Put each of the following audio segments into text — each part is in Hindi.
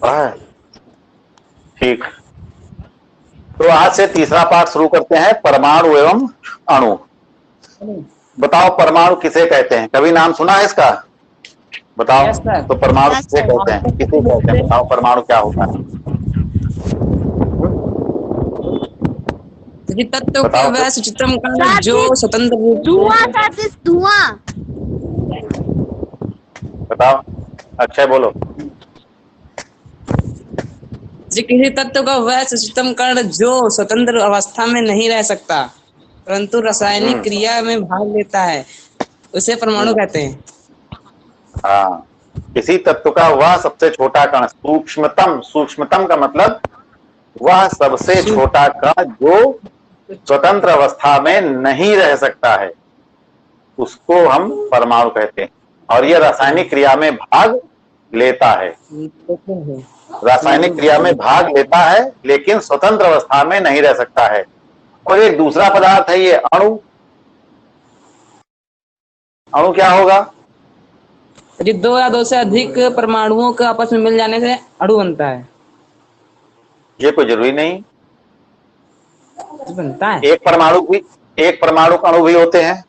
है। ठीक, तो आज से तीसरा पाठ शुरू करते हैं, परमाणु एवं अणु। बताओ परमाणु किसे कहते हैं, कभी नाम सुना है इसका? बताओ। Yes sir. तो परमाणु यस किसे सर। कहते हैं, किसे कहते हैं, बताओ परमाणु क्या होता है? यदि तत्व के बताओ वह फिर। सूक्ष्म कण सर जो दिस स्वतंत्र रूप धुआं से सर, दिस धुआं। बताओ, अक्षय बोलो। यदि किसी तत्व का वह सूक्ष्म कण जो स्वतंत्र अवस्था में नहीं रह सकता परंतु रासायनिक क्रिया में भाग लेता है उसे परमाणु कहते हैं। हाँ, किसी तत्व का वह सबसे छोटा कण, सूक्ष्मतम, सूक्ष्मतम का मतलब वह सबसे छोटा कण जो स्वतंत्र अवस्था में नहीं रह सकता है, उसको हम परमाणु कहते हैं। और यह रासायनिक क्रिया में भाग लेता है, रासायनिक क्रिया में भाग लेता है लेकिन स्वतंत्र अवस्था में नहीं रह सकता है। और एक दूसरा पदार्थ है ये अणु। अणु क्या होगा? यदि दो या दो से अधिक परमाणुओं के आपस में मिल जाने से अणु बनता है। ये कोई जरूरी नहीं, बनता है। एक परमाणु अणु भी होते हैं।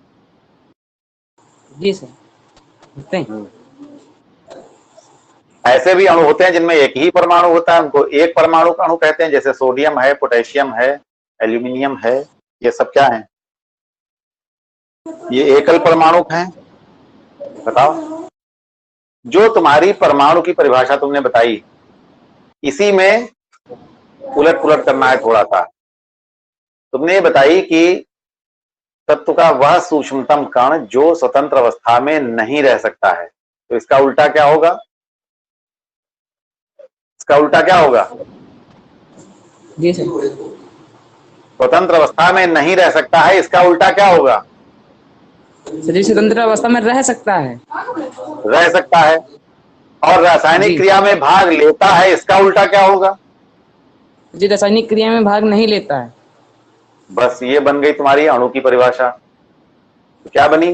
जी सर, होते हैं। ऐसे भी अणु होते हैं जिनमें एक ही परमाणु होता है, उनको एक परमाणु अणु कहते हैं, जैसे सोडियम है, पोटेशियम है, एल्यूमिनियम है, ये सब क्या है? ये एकल परमाणु हैं। बताओ, जो तुम्हारी परमाणु की परिभाषा तुमने बताई, इसी में उलट पुलट करना है थोड़ा सा। तुमने बताई कि तत्व का वह सूक्ष्मतम कण जो स्वतंत्र अवस्था में नहीं रह सकता है, तो इसका उल्टा क्या होगा? इसका उल्टा क्या होगा? जी सर। स्वतंत्र अवस्था में नहीं रह सकता है, इसका उल्टा क्या होगा? शरीर स्वतंत्र अवस्था में रह सकता है। रह सकता है। और रासायनिक जी। क्रिया में भाग लेता है, इसका उल्टा क्या होगा? जी, रासायनिक क्रिया में भाग नहीं लेता है। बस ये बन गई तुम्हारी अणु की परिभाषा। तो क्या बनी?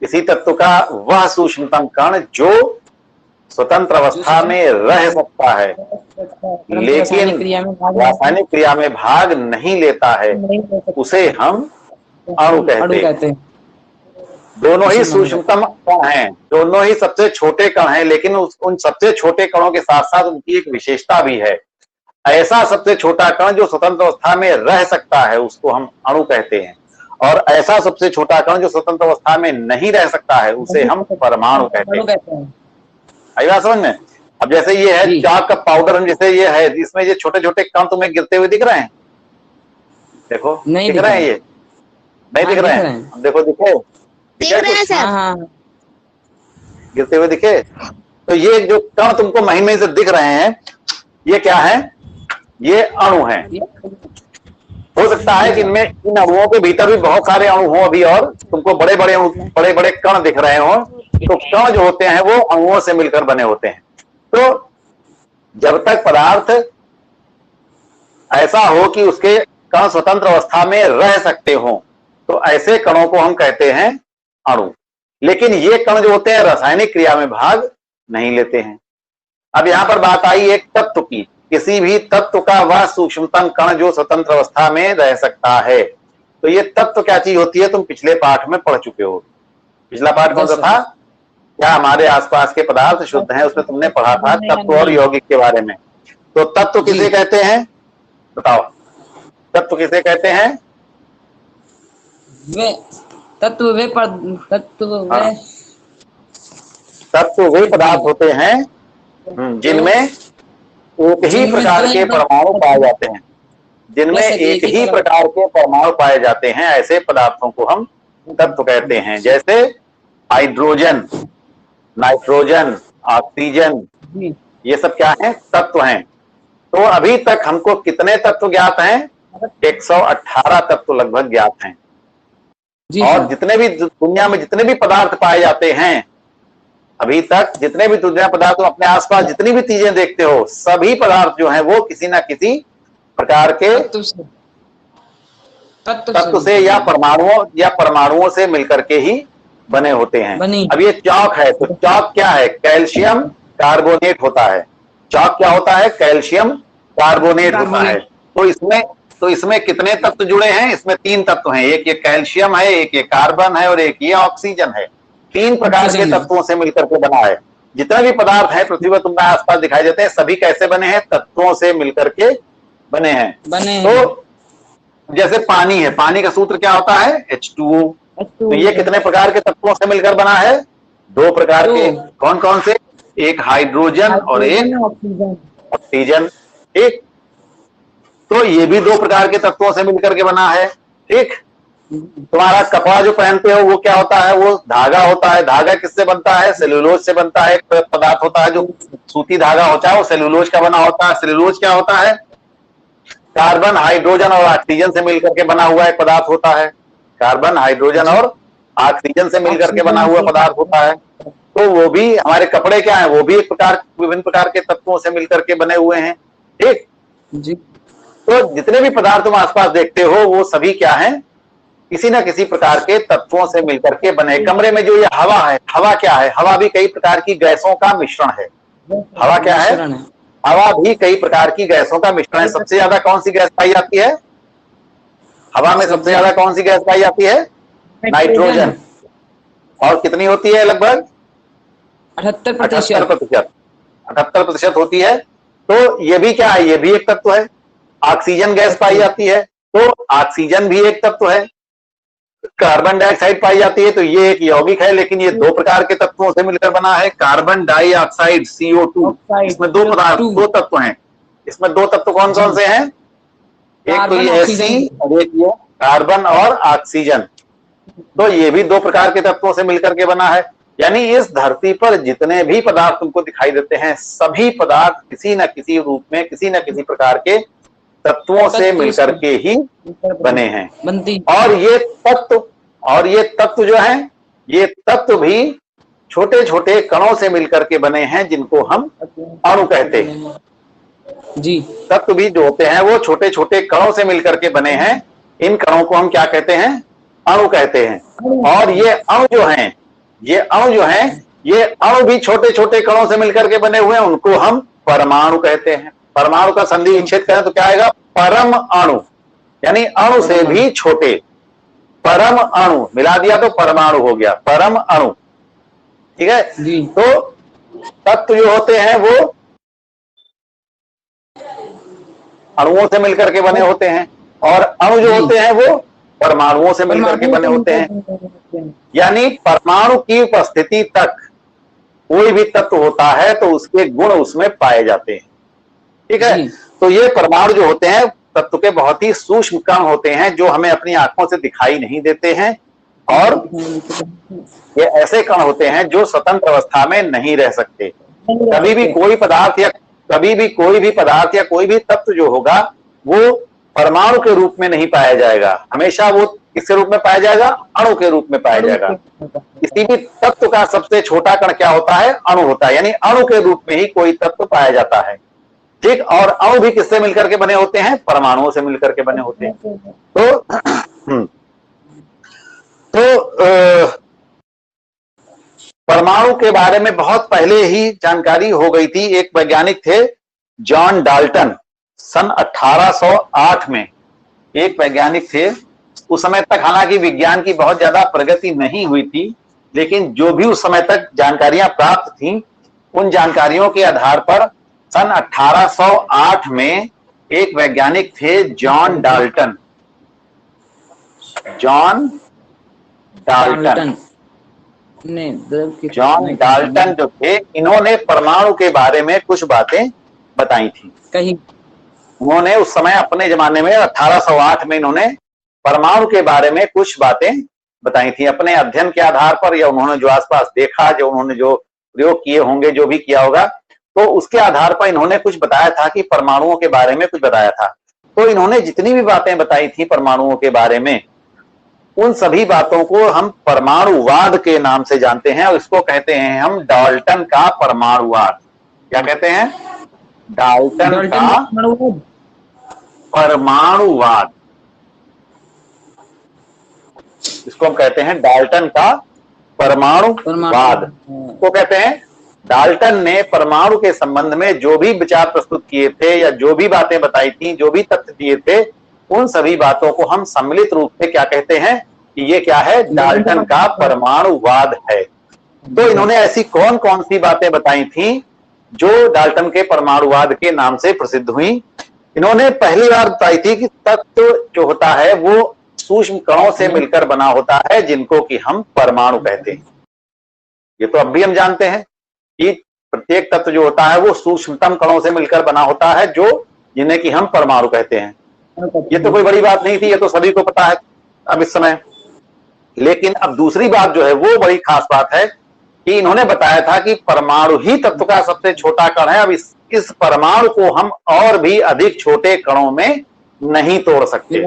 किसी तत्व का वह सूक्ष्मतम कण जो स्वतंत्र अवस्था में रह सकता है लेकिन रासायनिक क्रिया में भाग नहीं लेता है, उसे हम अणु कहते हैं। दोनों ही सूक्ष्मतम कण हैं, दोनों ही सबसे छोटे कण हैं, लेकिन उन सबसे छोटे कणों के साथ साथ उनकी एक विशेषता भी है। ऐसा सबसे छोटा कण जो स्वतंत्र अवस्था में रह सकता है उसको हम अणु कहते हैं, और ऐसा सबसे छोटा कण जो स्वतंत्र अवस्था में नहीं रह सकता है उसे हम परमाणु कहते हैं। आई बात समझ में? अब जैसे ये है चाक का पाउडर, जैसे ये है, इसमें ये छोटे छोटे कण तुम्हें गिरते हुए दिख रहे हैं? देखो, दिख रहे हैं? ये नहीं दिख रहे हैं? अब देखो, दिखे? दिख रहे हैं सर। गिरते हुए दिखे? तो ये जो कण तुमको महीन महीन से दिख रहे हैं, ये क्या है? ये अणु हैं। हो सकता है कि इनमें, इन अणुओं के भीतर भी बहुत सारे अणु हों अभी, और तुमको बड़े बड़े कण दिख रहे हों। तो कण जो होते हैं वो अणुओं से मिलकर बने होते हैं। तो जब तक पदार्थ ऐसा हो कि उसके कण स्वतंत्र अवस्था में रह सकते हो, तो ऐसे कणों को हम कहते हैं अणु। लेकिन ये कण जो होते हैं रासायनिक क्रिया में भाग नहीं लेते हैं। अब यहां पर बात आई एक तत्व की। किसी भी तत्व का वह सूक्ष्मतम कण जो स्वतंत्र अवस्था में रह सकता है, तो ये तत्व क्या चीज होती है? तुम पिछले पाठ में पढ़ चुके हो। पिछला पाठ कौन सा था? क्या हमारे आसपास के पदार्थ शुद्ध हैं, उसमें तुमने पढ़ा था तत्व और यौगिक के बारे में। तो तत्व किसे कहते हैं? बताओ, तत्व किसे कहते हैं? वे तत्व वे पदार्थ होते हैं जिनमें एक ही प्रकार के परमाणु पाए जाते हैं, जिनमें एक ही प्रकार के परमाणु पाए जाते हैं, ऐसे पदार्थों को हम तत्व कहते हैं। जैसे हाइड्रोजन, नाइट्रोजन, ऑक्सीजन, ये सब क्या है? तत्व हैं। तो अभी तक हमको कितने तत्व ज्ञात हैं? 118 तत्व लगभग ज्ञात हैं। और जितने भी दुनिया में जितने भी पदार्थ पाए जाते हैं, अभी तक जितने भी दुनिया पदार्थ, अपने आसपास जितनी भी चीजें देखते हो, सभी पदार्थ जो हैं वो किसी ना किसी प्रकार के तत्व से या परमाणुओं से मिलकर के ही बने होते हैं। अब ये चॉक है, तो चॉक क्या है? कैल्शियम कार्बोनेट होता है। चॉक क्या होता है? कैल्शियम कार्बोनेट होता है। तो इसमें कितने तत्व जुड़े हैं? इसमें 3 तत्व हैं। एक ये कैल्शियम है, एक ये कार्बन है और एक ये ऑक्सीजन है। 3 प्रकार के तत्वों से मिलकर के बना है। जितना भी पदार्थ है पृथ्वी पर तुम्हें आसपास दिखाई देते हैं, सभी कैसे बने हैं? तत्वों से मिलकर के बने हैं। तो जैसे पानी है, पानी का सूत्र क्या होता है? H2O। तो ये कितने प्रकार के तत्वों से मिलकर बना है? 2 प्रकार के। कौन कौन से? एक हाइड्रोजन और एक ऑक्सीजन। ठीक, तो ये भी 2 प्रकार के तत्वों से मिलकर के बना है। ठीक, तुम्हारा कपड़ा जो पहनते हो वो क्या होता है? वो धागा होता है। धागा किससे बनता है? सेल्यूलोज से बनता है। एक पदार्थ होता है जो सूती धागा होता है, वो सेल्यूलोज का बना होता है। सेल्यूलोज क्या होता है? कार्बन, हाइड्रोजन और ऑक्सीजन से मिलकर के बना हुआ एक पदार्थ होता है। कार्बन, हाइड्रोजन और ऑक्सीजन से मिलकर के बना हुआ पदार्थ होता है। तो वो भी हमारे कपड़े क्या है? वो भी एक प्रकार, विभिन्न प्रकार के तत्वों से मिलकर के बने हुए हैं। ठीक जी। तो जितने भी पदार्थ तुम आसपास देखते हो वो सभी क्या हैं? किसी ना किसी प्रकार के तत्वों से मिलकर के बने। कमरे में जो ये हवा है, हवा क्या है? हवा भी कई प्रकार की गैसों का मिश्रण है। हवा क्या है? हवा भी कई प्रकार की गैसों का मिश्रण है। सबसे ज्यादा कौन सी गैस पाई जाती है? हवा में सबसे ज्यादा कौन सी गैस पाई जाती है? नाइट्रोजन। और कितनी होती है? लगभग 78%। 78% होती है। तो ये भी क्या है? ये भी एक तत्व है। ऑक्सीजन गैस पाई जाती है, तो ऑक्सीजन भी एक तत्व है। कार्बन डाइऑक्साइड पाई जाती है, तो ये एक यौगिक है, लेकिन ये 2 प्रकार के तत्वों से मिलकर बना है। कार्बन डाइऑक्साइड CO2, इसमें 2 तत्व हैं। इसमें 2 तत्व कौन कौन से हैं? एक तो ये H और एक ये कार्बन और ऑक्सीजन। तो ये भी 2 प्रकार के तत्वों से मिलकर के बना है। यानी इस धरती पर जितने भी पदार्थ तुमको दिखाई देते हैं, सभी पदार्थ किसी न किसी रूप में, किसी न किसी प्रकार के तत्वों से मिलकर के ही बने हैं। और ये तत्व जो हैं, ये तत्व भी छोटे छोटे कणों से मिलकर के बने हैं, जिनको हम अणु कहते हैं। जी, तत्व भी जो होते हैं वो छोटे छोटे कणों से मिलकर के बने हैं। इन कणों को हम क्या कहते हैं? अणु कहते हैं। और ये अणु जो हैं, ये अणु भी छोटे छोटे कणों से मिलकर के बने हुए हैं। उनको हम परमाणु कहते हैं। परमाणु का संधि विच्छेद करें तो क्या आएगा? परम अणु। यानी अणु से भी छोटे, परम अणु मिला दिया तो परमाणु हो गया, परम अणु। ठीक है जी। तो तत्व जो होते हैं वो अणुओं से मिलकर के बने होते हैं, और अणु जो होते हैं वो परमाणुओं से मिलकर के बने होते हैं। यानी परमाणु की उपस्थिति तक कोई भी तत्व होता है तो उसके गुण उसमें पाए जाते हैं। ठीक है, तो ये परमाणु जो होते हैं तत्व के बहुत ही सूक्ष्म कण होते हैं, जो हमें अपनी आंखों से दिखाई नहीं देते हैं। और ये ऐसे कण होते हैं जो स्वतंत्र अवस्था में नहीं रह सकते। कभी भी कोई पदार्थ या कोई भी तत्व जो होगा वो परमाणु के रूप में नहीं पाया जाएगा। हमेशा वो किसके रूप में पाया जाएगा? अणु के रूप में पाया जाएगा। किसी भी तत्व का सबसे छोटा कण क्या होता है? अणु होता है। यानी अणु के रूप में ही कोई तत्व पाया जाता है। ठीक, और अणु भी किससे मिलकर के बने होते हैं? परमाणुओं से मिलकर के बने होते हैं। तो परमाणु के बारे में बहुत पहले ही जानकारी हो गई थी। एक वैज्ञानिक थे जॉन डाल्टन, सन 1808 में एक वैज्ञानिक थे। उस समय तक हालांकि विज्ञान की बहुत ज्यादा प्रगति नहीं हुई थी, लेकिन जो भी उस समय तक जानकारियां प्राप्त थीं, उन जानकारियों के आधार पर सन 1808 में एक वैज्ञानिक थे जॉन डाल्टन। जॉन डाल्टन जो थे, इन्होंने परमाणु के बारे में कुछ बातें बताई थी। उन्होंने उस समय अपने जमाने में 1808 में इन्होंने परमाणु के बारे में कुछ बातें बताई थी अपने अध्ययन के आधार पर, या उन्होंने जो आसपास देखा, जो उन्होंने जो प्रयोग किए होंगे, जो भी किया होगा, तो उसके आधार पर इन्होंने कुछ बताया था कि परमाणुओं के बारे में कुछ बताया था। तो इन्होंने जितनी भी बातें बताई थी परमाणुओं के बारे में, उन सभी बातों को हम परमाणुवाद के नाम से जानते हैं, और इसको कहते हैं हम डाल्टन का परमाणुवाद। क्या कहते हैं? डाल्टन का परमाणुवाद। इसको हम कहते हैं डाल्टन का परमाणुवाद। को कहते हैं डाल्टन ने परमाणु के संबंध में जो भी विचार प्रस्तुत किए थे या जो भी बातें बताई थी, जो भी तथ्य दिए थे, उन सभी बातों को हम सम्मिलित रूप से क्या कहते हैं कि ये क्या है, डाल्टन का परमाणुवाद है। तो इन्होंने ऐसी कौन कौन सी बातें बताई थी जो डाल्टन के परमाणुवाद के नाम से प्रसिद्ध हुई? इन्होंने पहली बार बताई थी कि तत्व जो होता है वो सूक्ष्म कणों से मिलकर बना होता है, जिनको कि हम परमाणु कहते हैं। ये तो अब भी हम जानते हैं कि प्रत्येक तत्व जो होता है वो सूक्ष्मतम कणों से मिलकर बना होता है, जो जिन्हें कि हम परमाणु कहते हैं। ये तो कोई बड़ी बात नहीं थी, ये तो सभी को पता है अब इस समय। लेकिन अब दूसरी बात जो है वो बड़ी खास बात है कि इन्होंने बताया था कि परमाणु ही तत्व का सबसे छोटा कण है। अब इस परमाणु को हम और भी अधिक छोटे कणों में नहीं तोड़ सकते।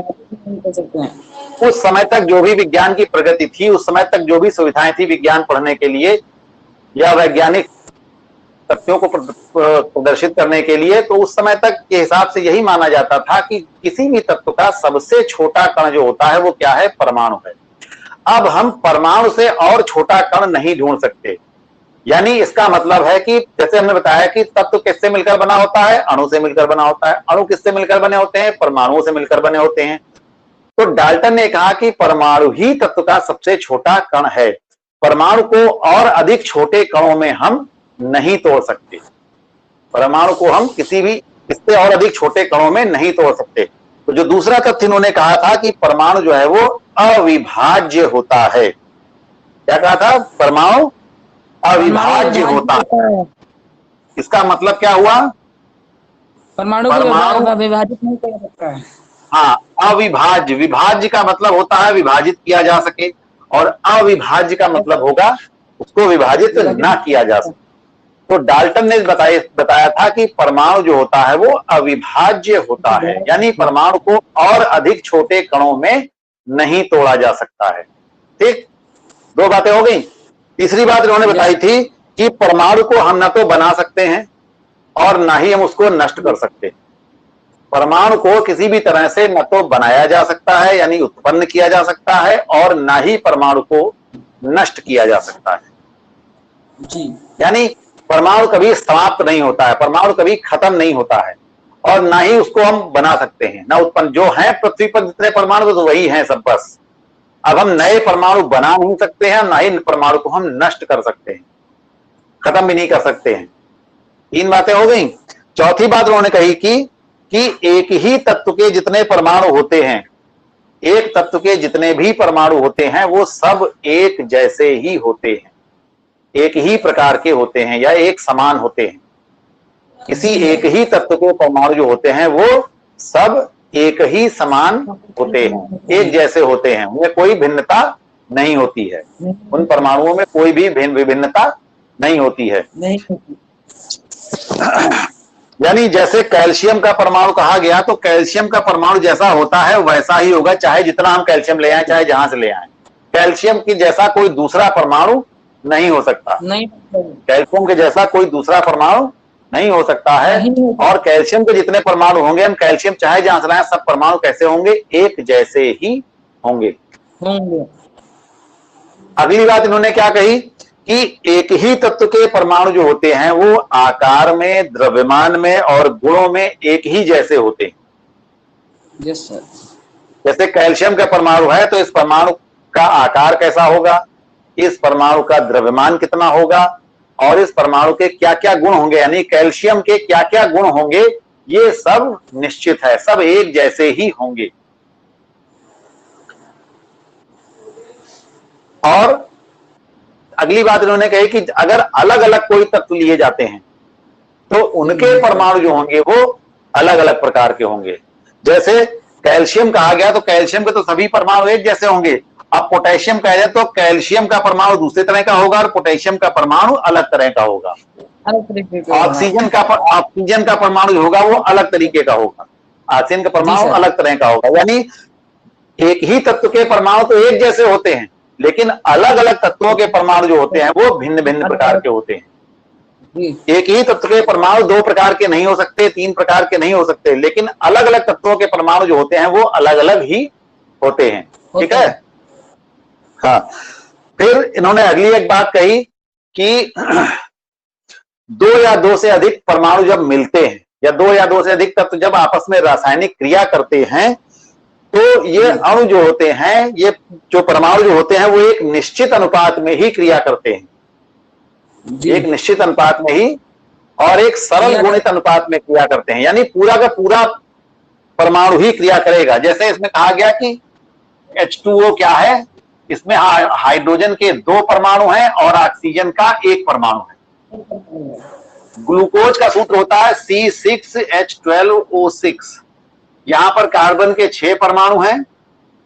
उस समय तक जो भी विज्ञान की प्रगति थी, उस समय तक जो भी सुविधाएं थी विज्ञान पढ़ने के लिए या वैज्ञानिक तथ्यों को प्रदर्शित करने के लिए, तो उस समय तक के हिसाब से यही माना जाता था कि किसी भी तत्व का सबसे छोटा कण जो होता है वो क्या है, परमाणु है। अब हम परमाणु से और छोटा कण नहीं ढूंढ सकते। यानी इसका मतलब है कि जैसे हमने बताया कि तत्व किससे मिलकर बना होता है, अणु से मिलकर बना होता है। अणु किससे मिलकर बने होते हैं, परमाणुओं से मिलकर बने होते हैं। तो डाल्टन ने कहा कि परमाणु ही तत्व का सबसे छोटा कण है। परमाणु को और अधिक छोटे कणों में हम नहीं तोड़ सकते। परमाणु को हम किसी भी इससे और अधिक छोटे कणों में नहीं तोड़ सकते। तो जो दूसरा तथ्य इन्होंने कहा था कि परमाणु जो है वो अविभाज्य होता है। क्या कहा था, परमाणु अविभाज्य होता है। इसका मतलब क्या हुआ, परमाणु विभाजित नहीं कर सकता है। हाँ, अविभाज्य, विभाज्य का मतलब होता है विभाजित किया जा सके, और अविभाज्य का मतलब होगा उसको विभाजित ना किया जा सके। तो डाल्टन ने बताया था कि परमाणु जो होता है वो अविभाज्य होता है, यानी परमाणु को और अधिक छोटे कणों में नहीं तोड़ा जा सकता है। ठीक, दो बातें हो गई। तीसरी बात इन्होंने बताई थी कि परमाणु को हम ना तो बना सकते हैं और ना ही हम उसको नष्ट कर सकते। परमाणु को किसी भी तरह से न तो बनाया जा सकता है यानी उत्पन्न किया जा सकता है, और ना ही परमाणु को नष्ट किया जा सकता है जी। यानी परमाणु कभी समाप्त नहीं होता है, परमाणु कभी खत्म नहीं होता है, और ना ही उसको हम बना सकते हैं, ना उत्पन्न। जो है पृथ्वी पर जितने परमाणु तो वही हैं सब, बस। अब हम नए परमाणु बना नहीं सकते हैं, ना ही परमाणु को हम नष्ट कर सकते हैं, खत्म भी नहीं कर सकते हैं। तीन बातें हो गई। चौथी बात उन्होंने कही कि एक ही तत्व के जितने परमाणु होते हैं, एक तत्व के जितने भी परमाणु होते हैं वो सब एक जैसे ही होते हैं, एक ही प्रकार के होते हैं या एक समान होते हैं। किसी एक ही तत्व के परमाणु जो होते हैं वो सब एक ही समान होते हैं, एक जैसे होते हैं, उनमें कोई भिन्नता नहीं होती है। उन परमाणुओं में कोई भी विभिन्नता नहीं होती है। यानी जैसे कैल्शियम का परमाणु कहा गया, तो कैल्शियम का परमाणु जैसा होता है वैसा ही होगा, चाहे जितना हम कैल्शियम ले आए, चाहे जहां से ले आए। कैल्शियम की जैसा कोई दूसरा परमाणु नहीं हो सकता, नहीं। कैल्शियम के जैसा कोई दूसरा परमाणु नहीं हो सकता है। और कैल्शियम के जितने परमाणु होंगे, हम कैल्शियम चाहे जहां से लाएं, सब परमाणु कैसे होंगे, एक जैसे ही होंगे। अगली बात इन्होंने क्या कही कि एक ही तत्व के परमाणु जो होते हैं वो आकार में, द्रव्यमान में और गुणों में एक ही जैसे होते हैं। Yes sir. जैसे कैल्शियम का परमाणु है तो इस परमाणु का आकार कैसा होगा, इस परमाणु का द्रव्यमान कितना होगा, और इस परमाणु के क्या क्या गुण होंगे, यानी कैल्शियम के क्या क्या गुण होंगे, ये सब निश्चित है, सब एक जैसे ही होंगे। और अगली बात इन्होंने कही कि अगर अलग अलग कोई तत्व लिए जाते हैं तो उनके परमाणु जो होंगे वो अलग अलग प्रकार के होंगे। जैसे कैल्शियम कहा गया तो कैल्शियम के तो सभी परमाणु एक जैसे होंगे। अब पोटेशियम कहा जाए तो कैल्शियम का परमाणु दूसरे तरह का होगा और पोटेशियम का परमाणु अलग तरह का होगा। ऑक्सीजन का परमाणु जो होगा वो अलग तरीके का होगा, ऑक्सीजन का परमाणु अलग तरह का होगा। यानी एक ही तत्व के परमाणु तो एक जैसे होते हैं, लेकिन अलग अलग तत्वों के परमाणु जो होते हैं वो भिन्न भिन्न प्रकार के होते हैं। एक ही तत्व के परमाणु दो प्रकार के नहीं हो सकते, तीन प्रकार के नहीं हो सकते, लेकिन अलग अलग तत्वों के परमाणु जो होते हैं वो अलग अलग ही होते हैं। ठीक है। हाँ, फिर इन्होंने अगली एक बात कही कि दो या दो से अधिक परमाणु जब मिलते हैं या दो या दो से अधिक तत्व जब आपस में रासायनिक क्रिया करते हैं तो ये अणु जो होते हैं, ये जो परमाणु जो होते हैं वो एक निश्चित अनुपात में ही क्रिया करते हैं, एक निश्चित अनुपात में ही और एक सरल गुणित अनुपात में क्रिया करते हैं। यानी पूरा का पूरा परमाणु ही क्रिया करेगा। जैसे इसमें कहा गया कि H2O क्या है, इसमें हाइड्रोजन के 2 परमाणु हैं और ऑक्सीजन का 1 परमाणु है। ग्लूकोज का सूत्र होता है C6H12O6। यहां पर कार्बन के 6 परमाणु हैं,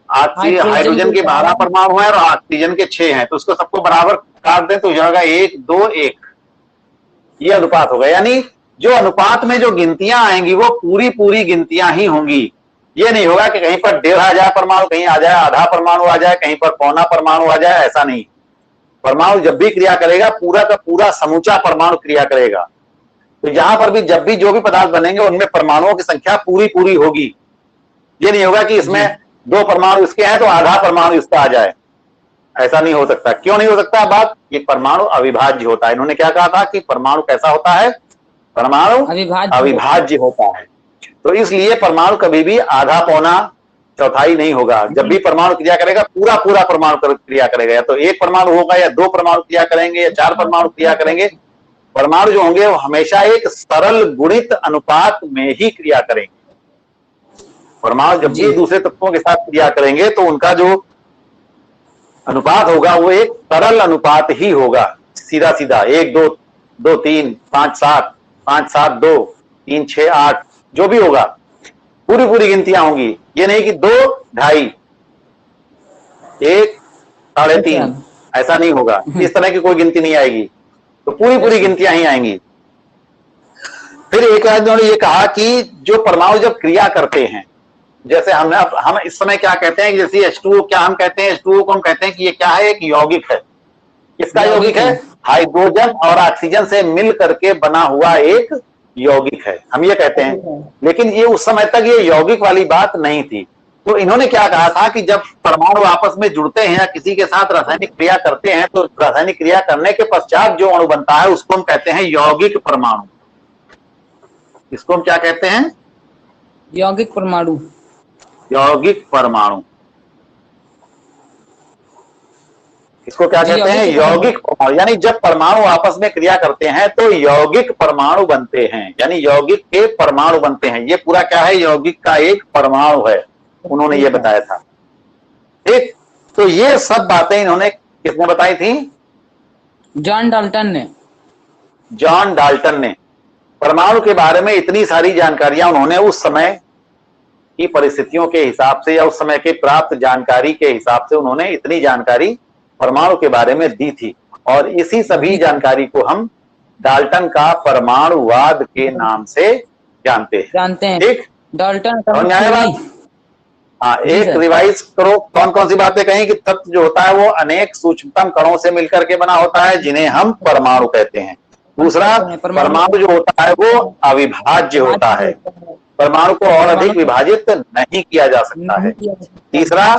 हाइड्रोजन के 12 परमाणु हैं और ऑक्सीजन के 6 हैं। तो उसको सबको बराबर काट दें तो हो जाएगा 1 2 1। ये अनुपात होगा। यानी जो अनुपात में जो गिनतियां आएंगी वो पूरी पूरी गिनतियां ही होंगी। ये नहीं होगा कि कहीं पर 1500 परमाणु कहीं आ जाए, आधा परमाणु आ जाए, कहीं पर पौना परमाणु आ जाए, ऐसा नहीं। परमाणु जब भी क्रिया करेगा पूरा का पूरा समूचा परमाणु क्रिया करेगा। तो यहां पर भी जब भी जो भी पदार्थ बनेंगे उनमें परमाणुओं की संख्या पूरी पूरी होगी। ये नहीं होगा कि इसमें 2 परमाणु इसके हैं तो आधा परमाणु इसका आ जाए, ऐसा नहीं हो सकता। क्यों नहीं हो सकता? बात, ये परमाणु अविभाज्य होता है। इन्होंने क्या कहा था कि परमाणु कैसा होता है? परमाणु अविभाज्य होता है। तो इसलिए परमाणु कभी भी आधा पौना चौथाई नहीं होगा। जब भी परमाणु क्रिया करेगा पूरा पूरा परमाणु क्रिया करेगा। या तो 1 परमाणु होगा या 2 परमाणु क्रिया करेंगे या 4 परमाणु क्रिया करेंगे। परमाणु जो होंगे वो हमेशा एक सरल गुणित अनुपात में ही क्रिया करेंगे। परमाणु जब भी दूसरे तत्वों के साथ क्रिया करेंगे तो उनका जो अनुपात होगा वो एक सरल अनुपात ही होगा। सीधा सीधा 1 2 2 3 5 7 5 7 2 3 6 8 जो भी होगा पूरी पूरी गिनतियां होंगी। ये नहीं कि 2 2.5 1 3.5 ऐसा नहीं होगा। इस तरह की कोई गिनती नहीं आएगी। तो पूरी पूरी गिनतियां ही आएंगी। फिर एक आदमी ने ये कहा कि जो परमाणु जब क्रिया करते हैं, जैसे हम इस समय क्या कहते हैं कि जैसे H2O, क्या हम कहते हैं H2O को हम कहते हैं कि ये क्या है? एक यौगिक है। किसका यौगिक है? हाइड्रोजन और ऑक्सीजन से मिल करके बना हुआ एक यौगिक है, हम ये कहते हैं। लेकिन ये उस समय तक ये यौगिक वाली बात नहीं थी। तो इन्होंने क्या कहा था कि जब परमाणु आपस में जुड़ते हैं या किसी के साथ रासायनिक क्रिया करते हैं तो रासायनिक क्रिया करने के पश्चात जो अणु बनता है उसको हम कहते हैं यौगिक परमाणु। इसको हम क्या कहते हैं? यौगिक परमाणु। यौगिक परमाणु। इसको क्या कहते हैं? यौगिक परमाणु। यानी जब परमाणु आपस में क्रिया करते हैं तो यौगिक परमाणु बनते हैं, यानी यौगिक के परमाणु बनते हैं। ये पूरा क्या है? यौगिक का एक परमाणु है। उन्होंने ये बताया था। ठीक, तो ये सब बातें इन्होंने किसने बताई थी? जॉन डाल्टन ने। जॉन डाल्टन ने परमाणु के बारे में इतनी सारी जानकारियां उन्होंने उस समय की परिस्थितियों के हिसाब से या उस समय के प्राप्त जानकारी के हिसाब से उन्होंने इतनी जानकारी परमाणु के बारे में दी थी। और इसी सभी जानकारी को हम डाल्टन का परमाणुवाद के नाम से जानते हैं। ठीक, डाल्टन का हाँ, एक रिवाइज करो कौन कौन सी बातें कहीं कि तत्व जो होता है वो अनेक सूक्ष्मतम कणों से मिलकर के बना होता है जिन्हें हम परमाणु कहते हैं। दूसरा, परमाणु जो होता है वो अविभाज्य होता है, परमाणु को और अधिक विभाजित नहीं किया जा सकता है। तीसरा,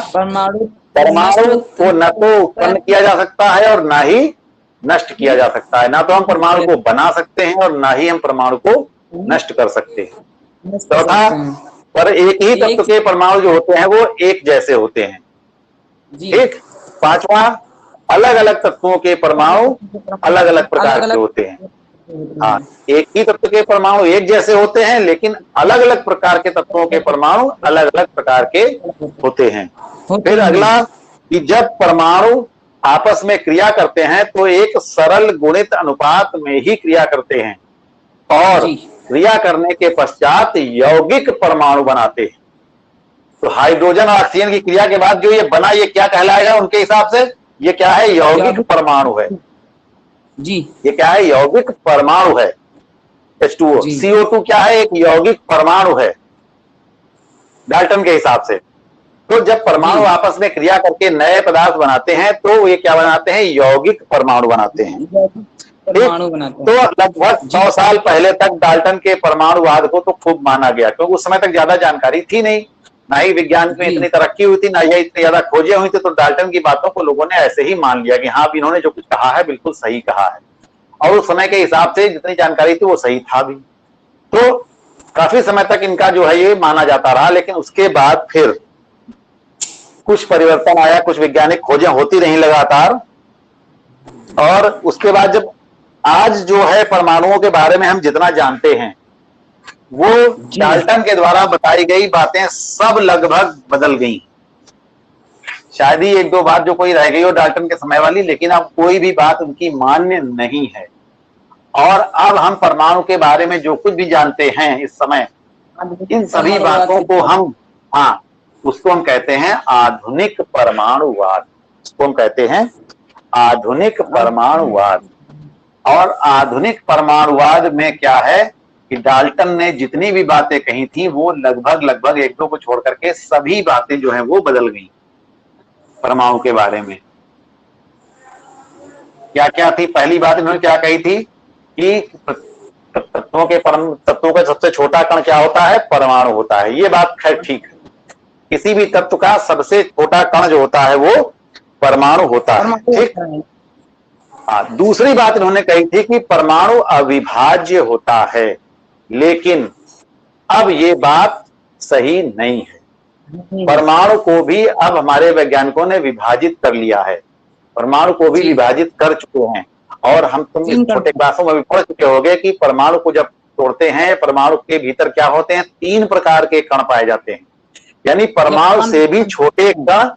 परमाणु को न तो उत्पन्न किया जा सकता है और ना ही नष्ट किया जा सकता है। ना तो हम परमाणु को बना सकते हैं और ना ही हम परमाणु को नष्ट कर सकते हैं। चौथा, पर एक ही तत्व के परमाणु जो होते हैं वो एक जैसे होते हैं। ठीक। पांचवा, अलग अलग तत्वों के परमाणु अलग अलग प्रकार के होते हैं। हाँ, एक ही तत्व के परमाणु एक जैसे होते हैं लेकिन अलग अलग प्रकार के तत्वों के परमाणु अलग अलग प्रकार के होते हैं। फिर अगला, कि जब परमाणु आपस में क्रिया करते हैं तो एक सरल गुणित अनुपात में ही क्रिया करते हैं और क्रिया करने के पश्चात यौगिक परमाणु बनाते हैं। तो हाइड्रोजन और ऑक्सीजन की क्रिया के बाद जो ये बना, ये क्या कहलाएगा उनके हिसाब से? ये क्या है? यौगिक परमाणु है जी। ये क्या है? यौगिक परमाणु है। H2O, CO2 क्या है? एक यौगिक परमाणु है डाल्टन के हिसाब से। तो जब परमाणु आपस में क्रिया करके नए पदार्थ बनाते हैं तो ये क्या बनाते हैं? यौगिक परमाणु बनाते हैं। तो लगभग 100 साल पहले तक डाल्टन के परमाणुवाद को तो खूब माना गया, क्योंकि उस समय तक ज्यादा जानकारी थी नहीं, ना ही विज्ञान में इतनी तरक्की हुई थी, ना ही इतनी ज्यादा खोजें हुई थी। तो डाल्टन की बातों को लोगों ने ऐसे ही मान लिया कि हाँ, इन्होंने जो कुछ कहा है बिल्कुल सही कहा है। और उस समय के हिसाब से जितनी जानकारी थी वो सही था भी। तो काफी समय तक इनका जो है ये माना जाता रहा, लेकिन उसके बाद फिर कुछ परिवर्तन आया, कुछ वैज्ञानिक खोजें होती रही लगातार, और उसके बाद जब आज जो है परमाणुओं के बारे में हम जितना जानते हैं वो डाल्टन के द्वारा बताई गई बातें सब लगभग बदल गई। शायद ही एक दो बात जो कोई रह गई हो डाल्टन के समय वाली, लेकिन अब कोई भी बात उनकी मान्य नहीं है। और अब हम परमाणु के बारे में जो कुछ भी जानते हैं इस समय, इन सभी बातों को हम उसको हम कहते हैं आधुनिक परमाणुवाद। उसको हम कहते हैं आधुनिक परमाणुवाद। और आधुनिक परमाणुवाद में क्या है कि डाल्टन ने जितनी भी बातें कही थी वो लगभग एक दो को छोड़ करके सभी बातें जो है वो बदल गई परमाणु के बारे में। क्या क्या थी? पहली बात इन्होंने क्या कही थी कि तत्वों का सबसे छोटा कण क्या होता है? परमाणु होता है। ये बात खैर ठीक है, किसी भी तत्व का सबसे छोटा कण जो होता है वो परमाणु होता है, ठीक। दूसरी बात इन्होंने कही थी कि परमाणु अविभाज्य होता है, लेकिन अब ये बात सही नहीं है। परमाणु को भी अब हमारे वैज्ञानिकों ने विभाजित कर लिया है, परमाणु को भी विभाजित कर चुके हैं। और हम तुम इस छोटे क्लासों में भी पढ़ चुके होंगे कि परमाणु को जब तोड़ते हैं, परमाणु के भीतर क्या होते हैं? 3 प्रकार के कण पाए जाते हैं। यानी परमाणु से भी छोटे कण,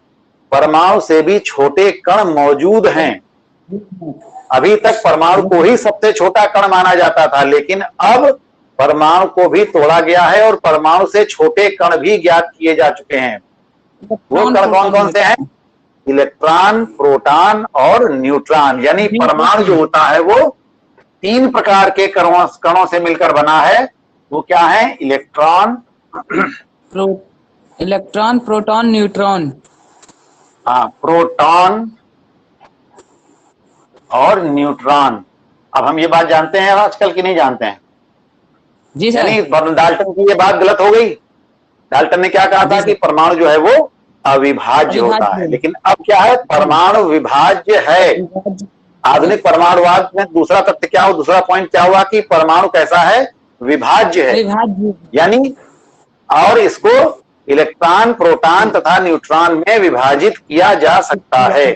परमाणु से भी छोटे कण मौजूद हैं। अभी तक परमाणु को ही सबसे छोटा कण माना जाता था, लेकिन अब परमाणु को भी तोड़ा गया है और परमाणु से छोटे कण भी ज्ञात किए जा चुके हैं। वो कण कौन कौन से हैं? इलेक्ट्रॉन, प्रोटॉन और न्यूट्रॉन। यानी परमाणु जो होता है वो 3 प्रकार के कणों से मिलकर बना है। वो क्या है? Electron, proton, neutron. प्रोटॉन और न्यूट्रॉन। अब हम ये बात जानते हैं आजकल की नहीं जानते हैं? जी सर। यानी डाल्टन की ये बात गलत हो गई। डाल्टन ने क्या कहा था कि परमाणु जो है वो अविभाज्य होता है, लेकिन अब क्या है? परमाणु विभाज्य है। आधुनिक परमाणुवाद में दूसरा तथ्य क्या हो, दूसरा पॉइंट क्या हुआ कि परमाणु कैसा है? विभाज्य है। यानी और इसको इलेक्ट्रॉन, प्रोटॉन तथा न्यूट्रॉन में विभाजित किया जा सकता है।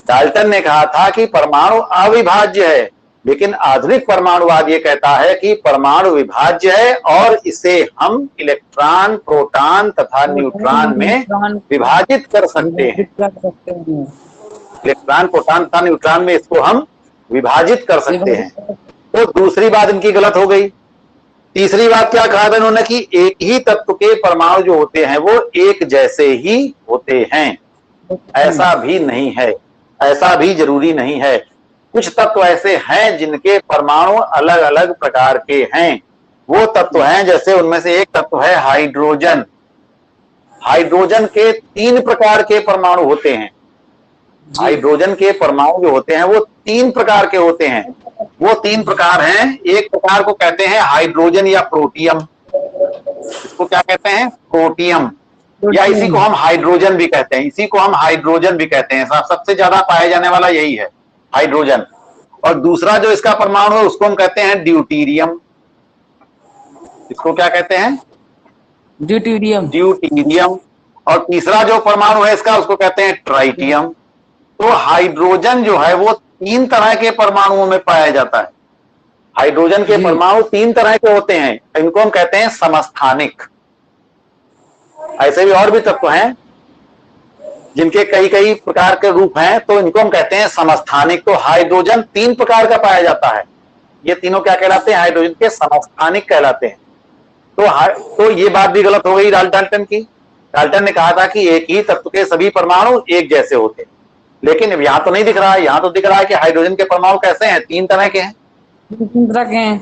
डाल्टन ने कहा था कि परमाणु अविभाज्य है, लेकिन आधुनिक परमाणुवाद ये कहता है कि परमाणु विभाज्य है और इसे हम इलेक्ट्रॉन, प्रोटॉन तथा न्यूट्रॉन में विभाजित कर सकते हैं। इलेक्ट्रॉन, प्रोटॉन तथा न्यूट्रॉन में इसको हम विभाजित कर सकते हैं। तो दूसरी बात इनकी गलत हो गई। तीसरी बात क्या कहा था इन्होंने कि एक ही तत्व के परमाणु जो होते हैं वो एक जैसे ही होते हैं। ऐसा भी नहीं है, ऐसा भी जरूरी नहीं है। कुछ तत्व ऐसे हैं जिनके परमाणु अलग अलग प्रकार के हैं। वो तत्व हैं, जैसे उनमें से एक तत्व है हाइड्रोजन। हाइड्रोजन के 3 प्रकार के परमाणु होते हैं। हाइड्रोजन के परमाणु जो होते हैं वो 3 प्रकार के होते हैं। वो 3 प्रकार हैं। एक प्रकार को कहते हैं हाइड्रोजन या प्रोटियम। इसको क्या कहते हैं? प्रोटियम, या इसी को हम हाइड्रोजन भी कहते हैं। इसी को हम हाइड्रोजन भी कहते हैं। सबसे ज्यादा पाया जाने वाला यही है, हाइड्रोजन। और दूसरा जो इसका परमाणु है उसको हम कहते हैं ड्यूटीरियम। इसको क्या कहते हैं? ड्यूटीरियम। ड्यूटीरियम। और तीसरा जो परमाणु है इसका उसको कहते हैं ट्राइटियम। तो हाइड्रोजन जो है वो 3 तरह के परमाणुओं में पाया जाता है। हाइड्रोजन के परमाणु 3 तरह के होते हैं। इनको हम कहते हैं समस्थानिक। ऐसे भी और भी तत्व हैं जिनके कई कई प्रकार के रूप हैं, तो इनको हम कहते हैं समस्थानिक। तो हाइड्रोजन 3 प्रकार का पाया जाता है। ये तीनों क्या कहलाते हैं? हाइड्रोजन के समस्थानिक कहलाते हैं। तो ये बात भी गलत हो गई डाल्टन की। डाल्टन ने कहा था कि एक ही तत्व के सभी परमाणु एक जैसे होते हैं, लेकिन अब यहां तो नहीं दिख रहा है। यहां तो दिख रहा है कि हाइड्रोजन के परमाणु कैसे हैं? 3 तरह के हैं। 3 तरह के हैं।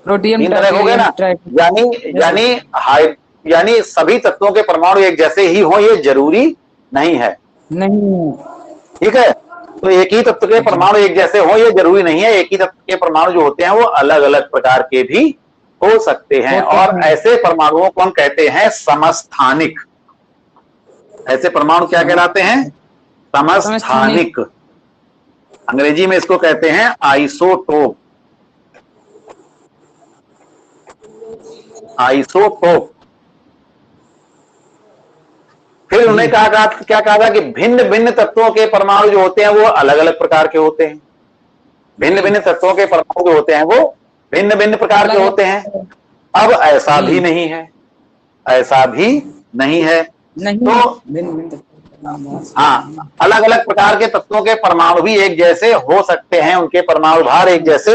प्रोटियम 3 तरह हो गए ना। यानी सभी तत्वों के परमाणु एक जैसे ही हो ये जरूरी नहीं है। नहीं, ठीक है। तो एक ही तत्व के परमाणु एक जैसे हो ये जरूरी नहीं है। एक ही तत्व के परमाणु जो होते हैं वो अलग अलग प्रकार के भी हो सकते हैं। और ऐसे परमाणुओं को हम कहते हैं समस्थानिक। ऐसे परमाणु क्या कहलाते हैं? समस्थानिक। अंग्रेजी में इसको कहते हैं आइसोटोप। आइसोटोप। फिर उन्होंने क्या कहा था कि भिन्न भिन्न तत्वों के परमाणु जो होते हैं वो अलग अलग प्रकार के होते हैं। भिन्न भिन्न तत्वों के परमाणु जो होते हैं वो भिन्न भिन्न प्रकार के होते हैं। अब ऐसा भी नहीं है, ऐसा भी नहीं है। तो हाँ, अलग अलग प्रकार के तत्वों के परमाणु भी एक जैसे हो सकते हैं, उनके परमाणु भार एक जैसे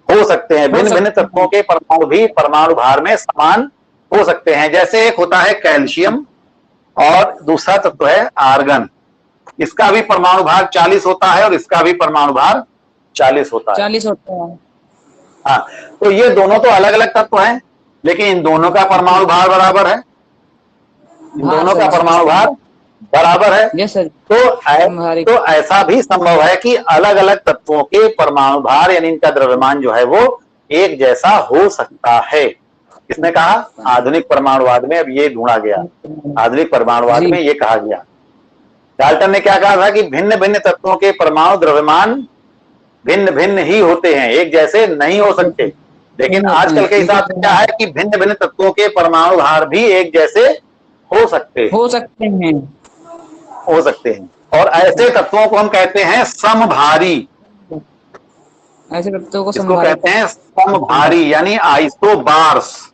हो सकते हैं। भिन्न भिन्न तत्वों के परमाणु भी परमाणु भार में समान हो सकते हैं। जैसे एक होता है कैल्शियम और दूसरा तत्व है आर्गन। इसका भी परमाणु भार 40 होता है और इसका भी परमाणु भार 40 होता है। 40 होता है। हाँ, तो ये दोनों तो अलग अलग तत्व हैं, लेकिन इन दोनों का परमाणु भार बराबर है। इन दोनों का परमाणु भार बराबर है। Yes sir. तो ऐसा भी संभव है कि अलग अलग तत्वों के परमाणु भार यानी इनका द्रव्यमान जो है वो एक जैसा हो सकता है। किसने कहा? आधुनिक परमाणुवाद में अब ये ढूंढा गया। आधुनिक परमाणुवाद में ये कहा गया। डाल्टन ने क्या कहा था कि भिन्न भिन्न तत्वों के परमाणु द्रव्यमान भिन्न भिन्न ही होते हैं, एक जैसे नहीं हो सकते। लेकिन आजकल के हिसाब से क्या है कि भिन्न भिन्न तत्वों के परमाणु भार भी एक जैसे हो सकते हैं। और ऐसे तत्वों को हम कहते हैं समभारी। ऐसे तत्वों को इसको कहते हैं समभारी यानी आइसोबार्स।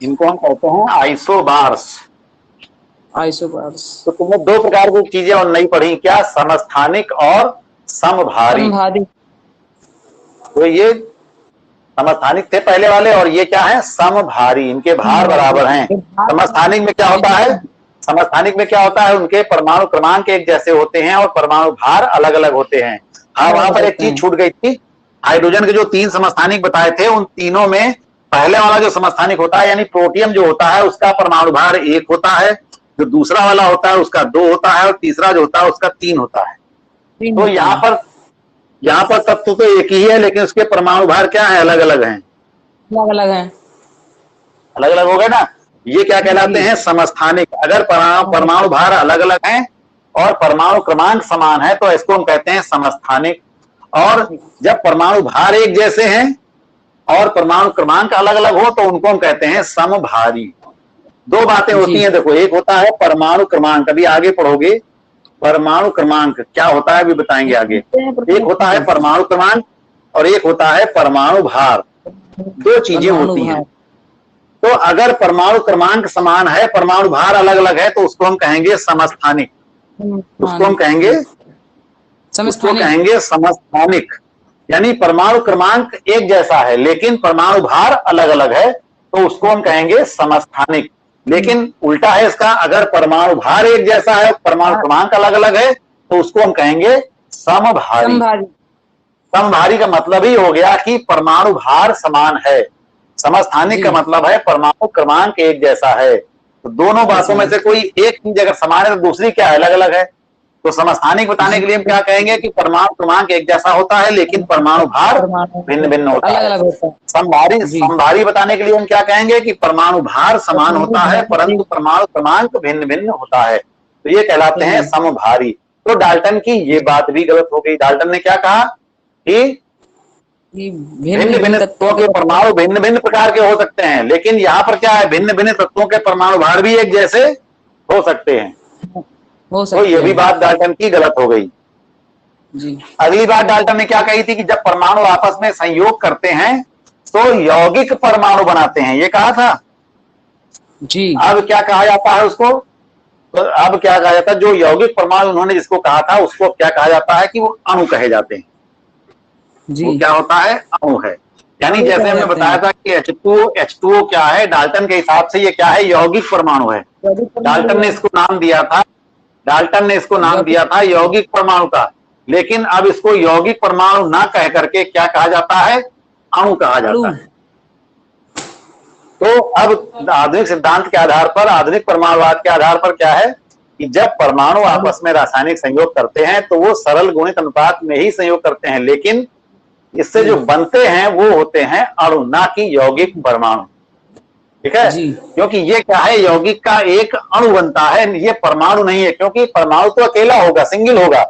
इनको हम कहते हैं आइसोबार्स। तो तुमने दो प्रकार की चीजें और नहीं पढ़ी क्या? समस्थानिक और समभारी। तो ये समस्थानिक थे पहले वाले और ये क्या है? समभारी। इनके भार बराबर हैं। समस्थानिक में क्या होता है? समस्थानिक में क्या होता है? उनके परमाणु क्रमांक एक जैसे होते हैं और परमाणु भार अलग अलग होते हैं। हाँ, वहां पर एक चीज छूट गई थी। हाइड्रोजन के जो 3 समस्थानिक बताए थे उन तीनों में पहले वाला जो समस्थानिक होता है यानी प्रोटियम जो होता है उसका परमाणु भार 1 होता है, जो दूसरा वाला होता है उसका 2 होता है और तीसरा जो होता है उसका 3 होता है। तो यहाँ पर तत्व तो एक ही है लेकिन उसके परमाणु भार क्या है? अलग अलग हैं। अलग अलग हो गए ना। ये क्या कहलाते हैं? समस्थानिक। अगर परमाणु भार अलग अलग हैं और परमाणु क्रमांक समान है तो इसको हम कहते हैं समस्थानिक। और जब परमाणु भार एक जैसे हैं और परमाणु क्रमांक अलग अलग हो तो उनको हम कहते हैं समभारी। दो बातें होती हैं देखो, एक होता है परमाणु क्रमांक, अभी आगे पढ़ोगे परमाणु क्रमांक क्या होता है अभी बताएंगे आगे। एक होता है परमाणु क्रमांक और एक होता है परमाणु भार। दो चीजें होती हैं। तो अगर परमाणु क्रमांक समान है, परमाणु भार अलग अलग है तो उसको हम कहेंगे समस्थानिक। उसको हम कहेंगे समस्थानिक। यानी परमाणु क्रमांक एक जैसा है लेकिन परमाणु भार अलग अलग है तो उसको हम कहेंगे समस्थानिक। लेकिन उल्टा है इसका, अगर परमाणु भार एक जैसा है परमाणु क्रमांक अलग अलग है तो उसको हम कहेंगे समभारी। समभारी का मतलब ही हो गया कि परमाणु भार समान है। समस्थानिक का मतलब है परमाणु क्रमांक एक जैसा है। तो दोनों बातों में से कोई एक चीज अगर समान है तो दूसरी क्या अलग अलग है। तो समस्थानिक बताने के लिए हम क्या कहेंगे कि परमाणु क्रमांक एक जैसा होता है लेकिन परमाणु भार भिन्न भिन्न होता है। समभारी बताने के लिए हम क्या कहेंगे कि परमाणु भार समान होता है परंतु परमाणु क्रमांक भिन्न भिन्न होता है। तो ये कहलाते हैं समभारी। तो डाल्टन की ये बात भी गलत हो गई। डाल्टन ने क्या कहा कि भिन्न भिन्न तत्वों के परमाणु भिन्न भिन्न प्रकार के हो सकते हैं, लेकिन यहाँ पर क्या है? भिन्न भिन्न तत्वों के परमाणु भार भी एक जैसे हो सकते हैं। तो ये भी बात डाल्टन की गलत हो गई जी। अगली बात डाल्टन ने क्या कही थी कि जब परमाणु आपस में संयोग करते हैं तो यौगिक परमाणु बनाते हैं, ये कहा था जी। अब क्या कहा जाता है उसको? तो अब क्या कहा जाता है? जो यौगिक परमाणु उन्होंने जिसको कहा था उसको क्या कहा जाता है कि वो अणु कहे जाते हैं जी। वो क्या होता है? अणु है। यानी जैसे हमने बताया था कि H2O क्या है, डाल्टन के हिसाब से ये क्या है? यौगिक परमाणु है। डाल्टन ने इसको नाम दिया था यौगिक परमाणु का। लेकिन अब इसको यौगिक परमाणु ना कह करके क्या कहा जाता है? अणु कहा जाता है। तो अब आधुनिक सिद्धांत के आधार पर, आधुनिक परमाणुवाद के आधार पर क्या है कि जब परमाणु आपस में रासायनिक संयोग करते हैं तो वो सरल गुणित अनुपात में ही संयोग करते हैं, लेकिन इससे जो बनते हैं वो होते हैं अणु, ना कि यौगिक परमाणु। ठीक है? क्योंकि ये क्या है? यौगिक का एक अणु बनता है, ये परमाणु नहीं है। क्योंकि परमाणु तो अकेला होगा, सिंगल होगा,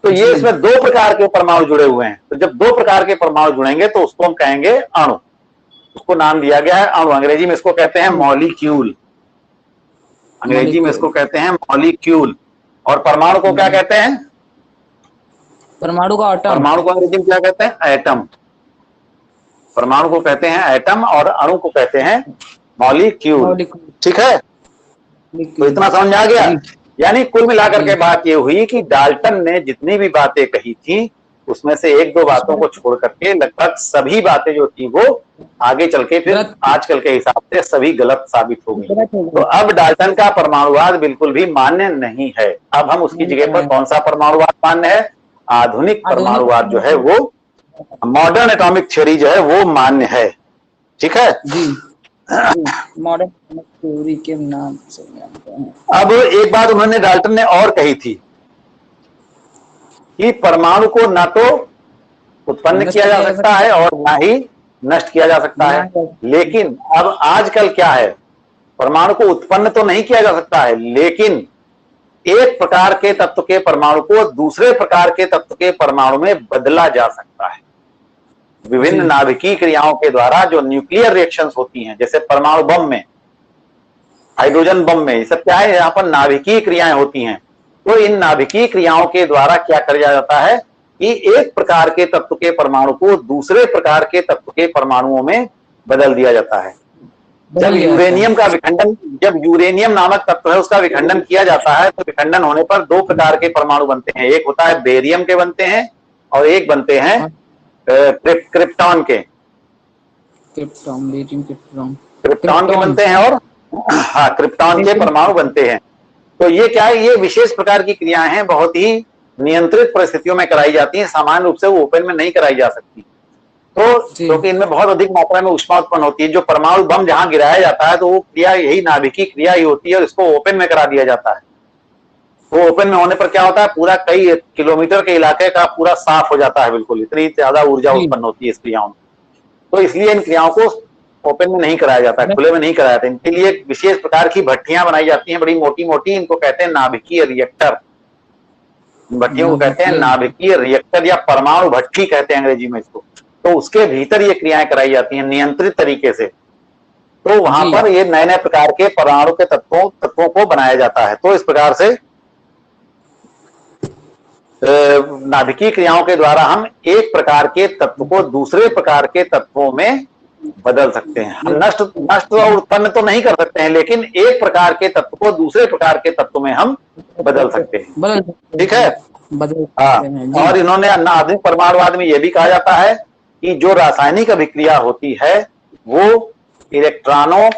तो ये इसमें दो प्रकार के परमाणु जुड़े हुए हैं। तो जब दो प्रकार के परमाणु जुड़ेंगे तो उसको हम कहेंगे अणु। उसको नाम दिया गया है अणु। अंग्रेजी में इसको कहते हैं मॉलिक्यूल। अंग्रेजी में इसको कहते हैं मॉलिक्यूल। और परमाणु को क्या कहते हैं? परमाणु का एटम। परमाणु को अंग्रेजी में क्या कहते हैं? एटम। परमाणु को कहते हैं एटम और अणु को कहते हैं मॉलिक्यूल। ठीक है, तो इतना समझ आ गया। यानी कुल मिलाकर के बात ये हुई कि डाल्टन ने जितनी भी बातें कही थी उसमें से एक दो बातों को छोड़ करके लगभग सभी बातें जो थी वो आगे चल के फिर आजकल के हिसाब से सभी गलत साबित हो गई। तो अब डाल्टन का परमाणुवाद बिल्कुल भी मान्य नहीं है। अब हम उसकी जगह पर कौन सा परमाणुवाद मान्य है? आधुनिक परमाणुवाद जो है वो, मॉडर्न एटॉमिक थ्योरी जो है वो मान्य है। ठीक है जी, मॉडर्न थ्योरी के नाम से। अब एक बात उन्होंने, डाल्टन ने और कही थी कि परमाणु को ना तो उत्पन्न किया जा सकता है और ना ही नष्ट किया जा सकता है। लेकिन अब आजकल क्या है, परमाणु को उत्पन्न तो नहीं किया जा सकता है, लेकिन एक प्रकार के तत्व के परमाणु को दूसरे प्रकार के तत्व के परमाणु में बदला जा सकता है। विभिन्न नाभिकीय क्रियाओं के द्वारा जो न्यूक्लियर रिएक्शंस होती हैं, जैसे परमाणु बम में, हाइड्रोजन बम में, ये सब क्या है, यहाँ पर नाभिकीय क्रियाएं होती हैं। तो इन नाभिकीय क्रियाओं के द्वारा क्या किया जाता है कि एक प्रकार के तत्व के परमाणु को दूसरे प्रकार के तत्व के परमाणुओं में बदल दिया जाता है। जब यूरेनियम का विखंडन, जब यूरेनियम नामक तत्व है उसका विखंडन किया जाता है तो विखंडन होने पर दो प्रकार के परमाणु बनते हैं। एक होता है बेरियम के बनते हैं और एक बनते हैं क्रिप्टॉन के। क्रिप्टॉन के बनते हैं और हाँ, क्रिप्टॉन के परमाणु बनते हैं। तो ये क्या है, ये विशेष प्रकार की क्रियाएं हैं, बहुत ही नियंत्रित परिस्थितियों में कराई जाती हैं। सामान्य रूप से वो ओपन में नहीं कराई जा सकती। तो क्योंकि इनमें बहुत अधिक मात्रा में ऊष्मा उत्पन्न होती है। जो परमाणु बम जहां गिराया जाता है तो वो क्रिया यही नाभिकीय क्रिया ही होती है और इसको ओपन में करा दिया जाता है। वो ओपन में होने पर क्या होता है, पूरा कई किलोमीटर के इलाके का पूरा साफ हो जाता है बिल्कुल। इतनी ज्यादा ऊर्जा उत्पन्न होती है इस क्रियाओं में। तो इसलिए इन क्रियाओं को ओपन में नहीं कराया जाता है, खुले में नहीं कराया जाता। इनके लिए विशेष प्रकार की भट्टियां बनाई जाती हैं, बड़ी मोटी मोटी। इनको कहते हैं नाभिकीय रिएक्टर। भट्टियों को कहते हैं नाभिकीय रिएक्टर या परमाणु भट्टी कहते हैं अंग्रेजी में इसको। तो उसके भीतर ये क्रियाएं कराई जाती हैं नियंत्रित तरीके से। तो वहां पर ये नए नए प्रकार के परमाणु के तत्वों को बनाया जाता है। तो इस प्रकार से नाभिकीय क्रियाओं के द्वारा हम एक प्रकार के तत्व को दूसरे प्रकार के तत्वों में बदल सकते हैं। हम नष्ट और उत्पन्न तो नहीं कर सकते हैं, लेकिन एक प्रकार के तत्व को दूसरे प्रकार के तत्व में हम बदल सकते हैं। ठीक है, हाँ। और इन्होंने आधुनिक परमाणुवाद में यह भी कहा जाता है कि जो रासायनिक अभिक्रिया होती है वो इलेक्ट्रॉनों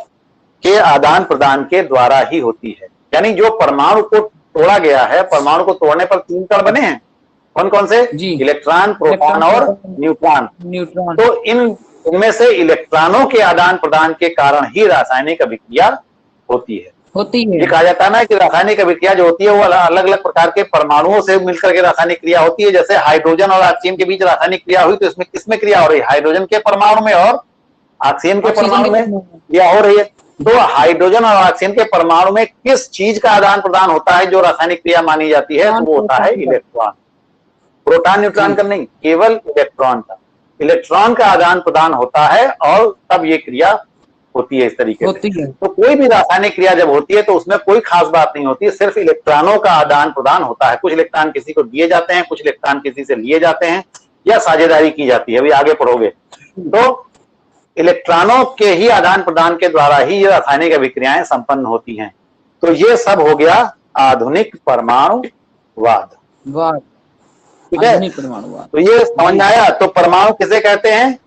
के आदान प्रदान के द्वारा ही होती है। यानी जो परमाणु को तोड़ा गया है, परमाणु को तोड़ने पर 3 कण बने हैं। कौन कौन से? इलेक्ट्रॉन, प्रोटॉन और न्यूट्रॉन। तो इनमें से इलेक्ट्रॉनों के आदान प्रदान के कारण ही रासायनिक अभिक्रिया होती है। ये कहा जाता है ना कि रासायनिक अभिक्रिया जो होती है वो अलग अलग प्रकार के परमाणुओं से मिलकर के रासायनिक क्रिया होती है। जैसे हाइड्रोजन और ऑक्सीजन के बीच रासायनिक क्रिया हुई तो इसमें किसमें क्रिया हो रही है? हाइड्रोजन के परमाणु में और ऑक्सीजन के परमाणु में क्रिया हो रही है। तो हाइड्रोजन और ऑक्सीजन के परमाणु में किस चीज का आदान प्रदान होता है जो रासायनिक क्रिया मानी जाती है? तो वो होता है इलेक्ट्रॉन। प्रोटॉन न्यूट्रॉन का नहीं, केवल इलेक्ट्रॉन का। इलेक्ट्रॉन का आदान प्रदान होता है और तब ये क्रिया होती है इस तरीके से। तो कोई भी रासायनिक क्रिया जब होती है तो उसमें कोई खास बात नहीं होती है, सिर्फ इलेक्ट्रॉनों का आदान प्रदान होता है। कुछ इलेक्ट्रॉन किसी को दिए जाते हैं, कुछ इलेक्ट्रॉन किसी से लिए जाते हैं या साझेदारी की जाती है, अभी आगे पढ़ोगे। तो इलेक्ट्रॉनों के ही आदान प्रदान के द्वारा ही ये रासायनिक अभिक्रियाएं संपन्न होती हैं। तो ये सब हो गया आधुनिक परमाणुवाद। ठीक है, तो ये समझ में आया। तो परमाणु किसे कहते हैं?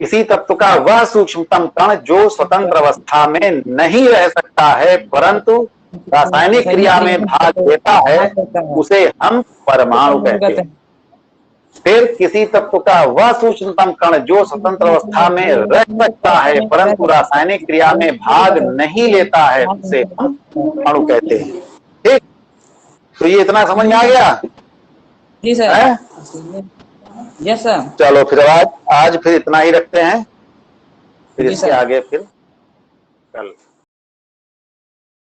किसी तत्व का वह सूक्ष्मतम कण जो स्वतंत्र अवस्था में नहीं रह सकता है परंतु रासायनिक क्रिया में भाग लेता है, उसे हम परमाणु कहते हैं। फिर किसी तत्व का वह सूक्ष्मतम कण जो स्वतंत्र अवस्था में रह सकता है परंतु रासायनिक क्रिया में भाग नहीं लेता है, उसे हम अणु कहते हैं। ठीक, तो ये इतना समझ में आ गया? जी सर। Yes sir. चलो फिर आज फिर इतना ही रखते हैं, फिर इसके आगे फिर कल।